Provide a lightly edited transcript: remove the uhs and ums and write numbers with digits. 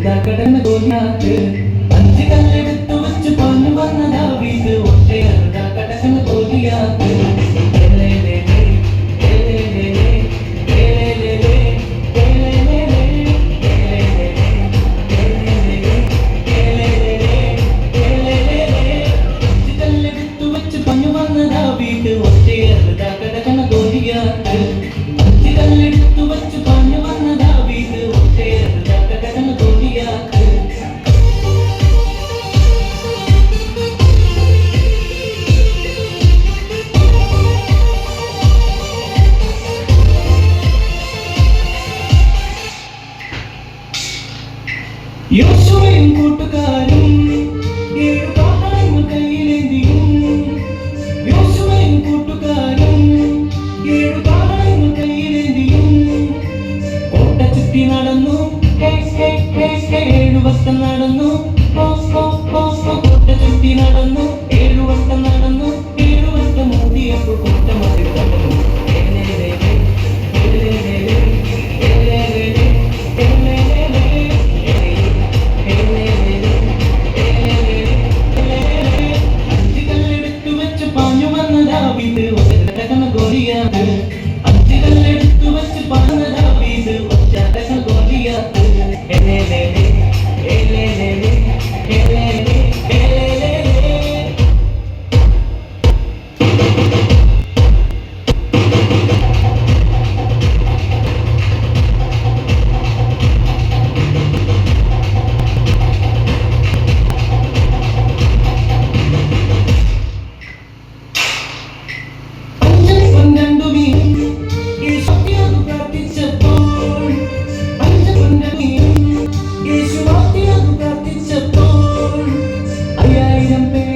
കടന്ന് തോന്നിയാത്ത് അഞ്ച് കല്ലെടുത്തു വെച്ച് പൊന്നു വന്നതാ വീട് ഒട്ടേറുതാ കടന്ന് തോന്നിയാത്ത് യോശുവയും കൂട്ടുകാരും ഏഴു കാഹളങ്ങൾ കയ്യിലേന്തിയും യോശുവയും കൂട്ടുകാരും ഏഴു കാഹളങ്ങൾ കയ്യിലേന്തിയും കോട്ട ചുറ്റി നടന്നു 7 വട്ടം നടന്നു കോട്ട ചുറ്റി നടന്നു 7 വട്ടം നടന്നു 7 വട്ടം ഓടിയപ്പോൾ കോട്ട മറികടന്നു യേശു പ്രാർത്ഥിച്ചപ്പോൾ 5000 പേർ